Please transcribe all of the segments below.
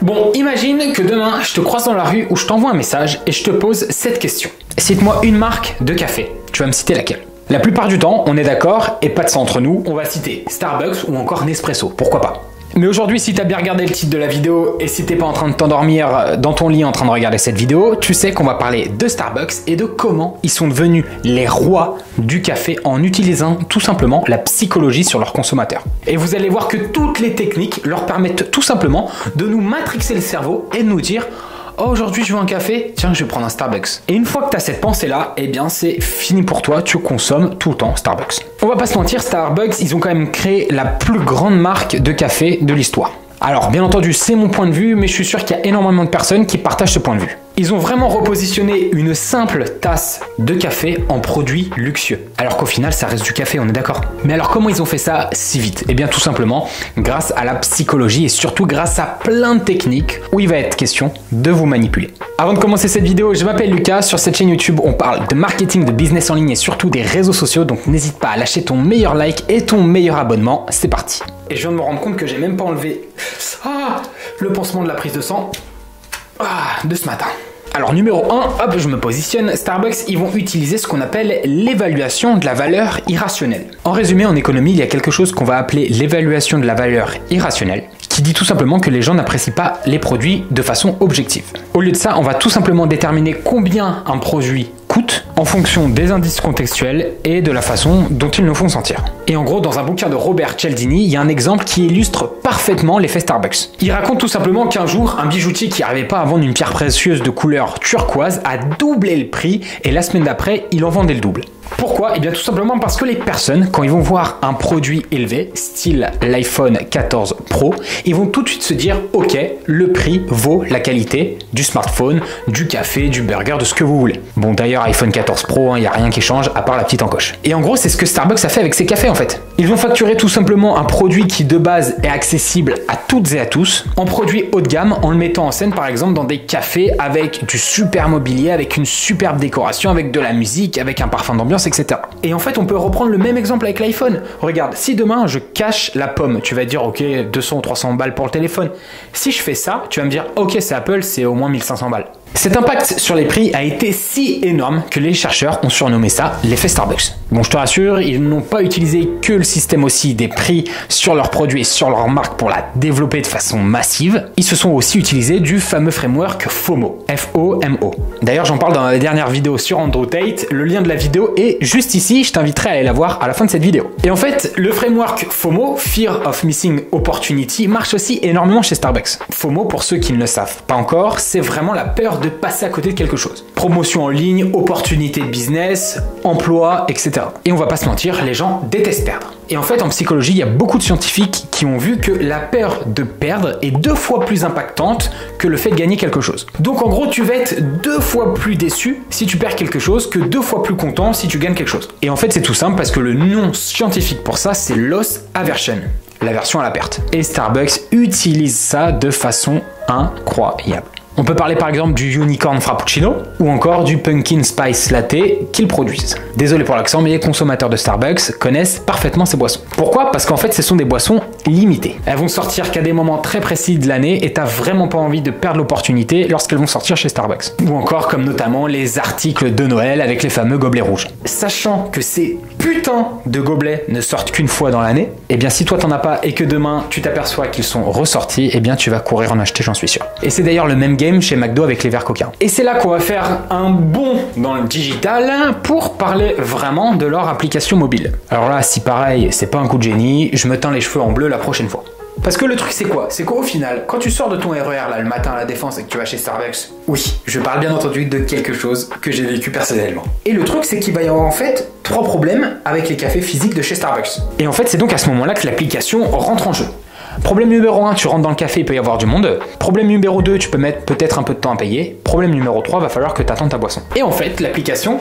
Bon, imagine que demain, je te croise dans la rue ou je t'envoie un message et je te pose cette question. Cite-moi une marque de café. Tu vas me citer laquelle? La plupart du temps, on est d'accord, et pas de ça entre nous, on va citer Starbucks ou encore Nespresso, pourquoi pas. Mais aujourd'hui, si tu as bien regardé le titre de la vidéo et si t'es pas en train de t'endormir dans ton lit en train de regarder cette vidéo, tu sais qu'on va parler de Starbucks et de comment ils sont devenus les rois du café en utilisant tout simplement la psychologie sur leurs consommateurs. Et vous allez voir que toutes les techniques leur permettent tout simplement de nous matrixer le cerveau et de nous dire: oh, aujourd'hui je veux un café, tiens, je vais prendre un Starbucks. Et une fois que tu as cette pensée-là, eh bien c'est fini pour toi, tu consommes tout le temps Starbucks. On va pas se mentir, Starbucks, ils ont quand même créé la plus grande marque de café de l'histoire. Alors, bien entendu, c'est mon point de vue, mais je suis sûr qu'il y a énormément de personnes qui partagent ce point de vue. Ils ont vraiment repositionné une simple tasse de café en produit luxueux. Alors qu'au final, ça reste du café, on est d'accord. Mais alors comment ils ont fait ça si vite? Eh bien tout simplement grâce à la psychologie et surtout grâce à plein de techniques où il va être question de vous manipuler. Avant de commencer cette vidéo, je m'appelle Lucas. Sur cette chaîne YouTube, on parle de marketing, de business en ligne et surtout des réseaux sociaux. Donc n'hésite pas à lâcher ton meilleur like et ton meilleur abonnement. C'est parti. Et je viens de me rendre compte que j'ai même pas enlevé le pansement de la prise de sang de ce matin. Alors numéro 1, hop, je me positionne. Starbucks, ils vont utiliser ce qu'on appelle l'évaluation de la valeur irrationnelle. En résumé, en économie, il y a quelque chose qu'on va appeler l'évaluation de la valeur irrationnelle, qui dit tout simplement que les gens n'apprécient pas les produits de façon objective. Au lieu de ça, on va tout simplement déterminer combien un produit coûte en fonction des indices contextuels et de la façon dont ils nous font sentir. Et en gros, dans un bouquin de Robert Cialdini, il y a un exemple qui illustre parfaitement l'effet Starbucks. Il raconte tout simplement qu'un jour, un bijoutier qui n'arrivait pas à vendre une pierre précieuse de couleur turquoise a doublé le prix et la semaine d'après, il en vendait le double. Pourquoi? Eh bien tout simplement parce que les personnes, quand ils vont voir un produit élevé, style l'iPhone 14 Pro, ils vont tout de suite se dire: ok, le prix vaut la qualité du smartphone, du café, du burger, de ce que vous voulez. Bon, d'ailleurs, iPhone 14 Pro, il n'y a rien qui change à part la petite encoche. Et en gros, c'est ce que Starbucks a fait avec ses cafés en fait. Ils vont facturer tout simplement un produit qui de base est accessible à toutes et à tous, en produit haut de gamme, en le mettant en scène par exemple dans des cafés avec du super mobilier, avec une superbe décoration, avec de la musique, avec un parfum d'ambiance, etc. Et en fait, on peut reprendre le même exemple avec l'iPhone. Regarde, si demain je cache la pomme, tu vas dire ok, 200 ou 300 balles pour le téléphone. Si je fais ça, tu vas me dire ok, c'est Apple, c'est au moins 1500 balles. Cet impact sur les prix a été si énorme que les chercheurs ont surnommé ça l'effet Starbucks. Bon, je te rassure, ils n'ont pas utilisé que le système aussi des prix sur leurs produits et sur leurs marques pour la développer de façon massive. Ils se sont aussi utilisés du fameux framework FOMO. F-O-M-O. D'ailleurs, j'en parle dans la dernière vidéo sur Andrew Tate. Le lien de la vidéo est juste ici. Je t'inviterai à aller la voir à la fin de cette vidéo. Et en fait, le framework FOMO, Fear of Missing Opportunity, marche aussi énormément chez Starbucks. FOMO, pour ceux qui ne le savent pas encore, c'est vraiment la peur de passer à côté de quelque chose. Promotion en ligne, opportunité de business, emploi, etc. Et on va pas se mentir, les gens détestent perdre. Et en fait, en psychologie, il y a beaucoup de scientifiques qui ont vu que la peur de perdre est 2 fois plus impactante que le fait de gagner quelque chose. Donc en gros, tu vas être 2 fois plus déçu si tu perds quelque chose que 2 fois plus content si tu gagnes quelque chose. Et en fait, c'est tout simple parce que le nom scientifique pour ça, c'est loss aversion, l'aversion à la perte. Et Starbucks utilise ça de façon incroyable. On peut parler par exemple du Unicorn Frappuccino ou encore du Pumpkin Spice Latte qu'ils produisent. Désolé pour l'accent, mais les consommateurs de Starbucks connaissent parfaitement ces boissons. Pourquoi? Parce qu'en fait, ce sont des boissons limitées. Elles vont sortir qu'à des moments très précis de l'année et t'as vraiment pas envie de perdre l'opportunité lorsqu'elles vont sortir chez Starbucks. Ou encore comme notamment les articles de Noël avec les fameux gobelets rouges. Sachant que ces putains de gobelets ne sortent qu'une fois dans l'année, eh bien si toi t'en as pas et que demain tu t'aperçois qu'ils sont ressortis, eh bien tu vas courir en acheter, j'en suis sûr. Et c'est d'ailleurs le même game chez McDo avec les verres coquins. Et c'est là qu'on va faire un bond dans le digital pour parler vraiment de leur application mobile. Alors là, si pareil, c'est pas un coup de génie, je me teins les cheveux en bleu la prochaine fois. Parce que le truc c'est quoi? C'est qu'au final, quand tu sors de ton RER là le matin à la Défense et que tu vas chez Starbucks, oui, je parle bien entendu de quelque chose que j'ai vécu personnellement. Et le truc c'est qu'il va y avoir en fait 3 problèmes avec les cafés physiques de chez Starbucks. Et en fait, c'est donc à ce moment-là que l'application rentre en jeu. Problème numéro 1, tu rentres dans le café, il peut y avoir du monde. Problème numéro 2, tu peux mettre peut-être un peu de temps à payer. Problème numéro 3, va falloir que tu attendes ta boisson. Et en fait, l'application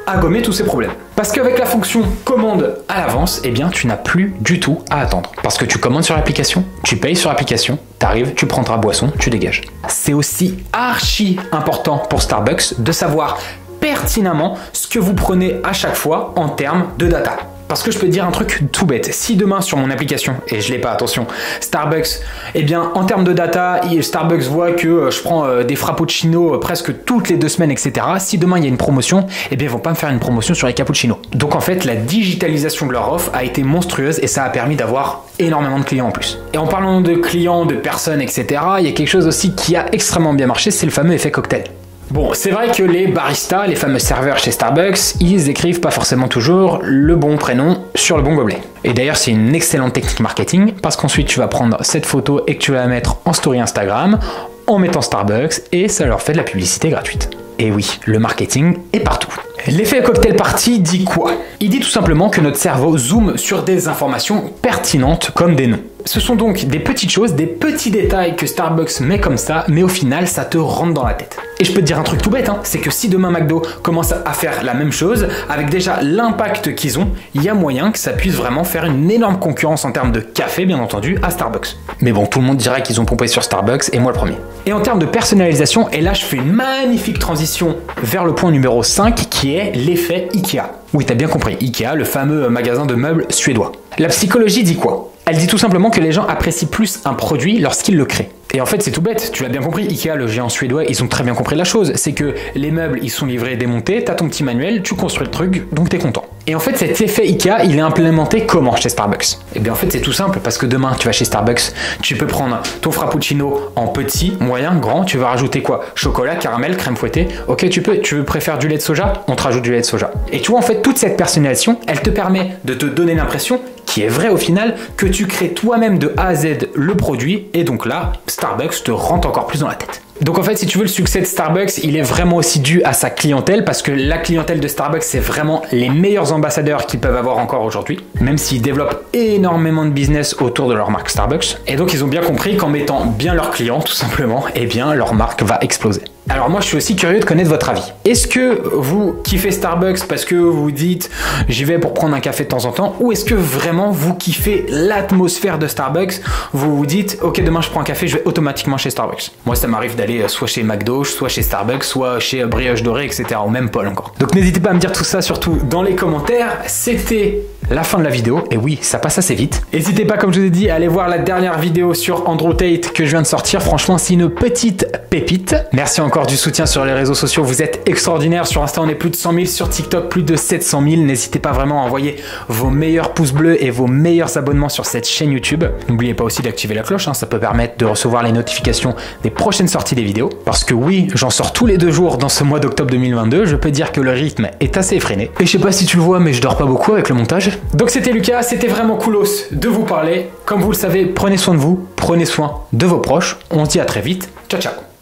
a gommé tous ces problèmes. Parce qu'avec la fonction commande à l'avance, eh bien tu n'as plus du tout à attendre. Parce que tu commandes sur l'application, tu payes sur l'application, t'arrives, tu prends ta boisson, tu dégages. C'est aussi archi important pour Starbucks de savoir pertinemment ce que vous prenez à chaque fois en termes de data. Parce que je peux te dire un truc tout bête. Si demain sur mon application, et je l'ai pas, attention, Starbucks, eh bien en termes de data, Starbucks voit que je prends des frappuccinos presque toutes les 2 semaines, etc. Si demain il y a une promotion, eh bien ils vont pas me faire une promotion sur les cappuccinos. Donc en fait, la digitalisation de leur offre a été monstrueuse et ça a permis d'avoir énormément de clients en plus. Et en parlant de clients, de personnes, etc., il y a quelque chose aussi qui a extrêmement bien marché, c'est le fameux effet cocktail. Bon, c'est vrai que les baristas, les fameux serveurs chez Starbucks, ils écrivent pas forcément toujours le bon prénom sur le bon gobelet. Et d'ailleurs, c'est une excellente technique marketing parce qu'ensuite tu vas prendre cette photo et que tu vas la mettre en story Instagram en mettant Starbucks et ça leur fait de la publicité gratuite. Et oui, le marketing est partout. L'effet cocktail party dit quoi? Il dit tout simplement que notre cerveau zoome sur des informations pertinentes comme des noms. Ce sont donc des petites choses, des petits détails que Starbucks met comme ça, mais au final, ça te rentre dans la tête. Et je peux te dire un truc tout bête, hein, c'est que si demain McDo commence à faire la même chose, avec déjà l'impact qu'ils ont, il y a moyen que ça puisse vraiment faire une énorme concurrence en termes de café, bien entendu, à Starbucks. Mais bon, tout le monde dirait qu'ils ont pompé sur Starbucks, et moi le premier. Et en termes de personnalisation, et là je fais une magnifique transition vers le point numéro 5, qui est l'effet Ikea. Oui, t'as bien compris, Ikea, le fameux magasin de meubles suédois. La psychologie dit quoi? Elle dit tout simplement que les gens apprécient plus un produit lorsqu'ils le créent. Et en fait, c'est tout bête, tu l'as bien compris, Ikea, le géant suédois, ils ont très bien compris la chose. C'est que les meubles, ils sont livrés démontés, t'as ton petit manuel, tu construis le truc, donc t'es content. Et en fait, cet effet Ikea, il est implémenté comment chez Starbucks? Et bien en fait, c'est tout simple, parce que demain, tu vas chez Starbucks, tu peux prendre ton frappuccino en petit, moyen, grand, tu vas rajouter quoi? Chocolat, caramel, crème fouettée. Ok, tu préfères du lait de soja? On te rajoute du lait de soja. Et tu vois, en fait, toute cette personnalisation, elle te permet de te donner l'impression, qui est vrai au final, que tu crées toi-même de A à Z le produit, et donc là, Starbucks te rentre encore plus dans la tête. Donc en fait, si tu veux, le succès de Starbucks, il est vraiment aussi dû à sa clientèle, parce que la clientèle de Starbucks, c'est vraiment les meilleurs ambassadeurs qu'ils peuvent avoir encore aujourd'hui, même s'ils développent énormément de business autour de leur marque Starbucks. Et donc ils ont bien compris qu'en mettant bien leurs clients, tout simplement, eh bien leur marque va exploser. Alors moi je suis aussi curieux de connaître votre avis. Est-ce que vous kiffez Starbucks parce que vous dites j'y vais pour prendre un café de temps en temps, ou est-ce que vraiment vous kiffez l'atmosphère de Starbucks, vous vous dites ok demain je prends un café, je vais automatiquement chez Starbucks. Moi ça m'arrive d'aller soit chez McDo, soit chez Starbucks, soit chez Brioche Dorée, etc. ou même Paul encore. Donc n'hésitez pas à me dire tout ça surtout dans les commentaires. C'était la fin de la vidéo, et oui, ça passe assez vite. N'hésitez pas, comme je vous ai dit, à aller voir la dernière vidéo sur Andrew Tate que je viens de sortir. Franchement, c'est une petite pépite. Merci encore du soutien sur les réseaux sociaux, vous êtes extraordinaires. Sur Insta, on est plus de 100 000, sur TikTok, plus de 700 000. N'hésitez pas vraiment à envoyer vos meilleurs pouces bleus et vos meilleurs abonnements sur cette chaîne YouTube. N'oubliez pas aussi d'activer la cloche, hein, ça peut permettre de recevoir les notifications des prochaines sorties des vidéos. Parce que oui, j'en sors tous les 2 jours dans ce mois d'octobre 2022. Je peux dire que le rythme est assez effréné. Et je sais pas si tu le vois, mais je dors pas beaucoup avec le montage. Donc c'était Lucas, c'était vraiment coolos de vous parler. Comme vous le savez, prenez soin de vous, prenez soin de vos proches. On se dit à très vite. Ciao ciao.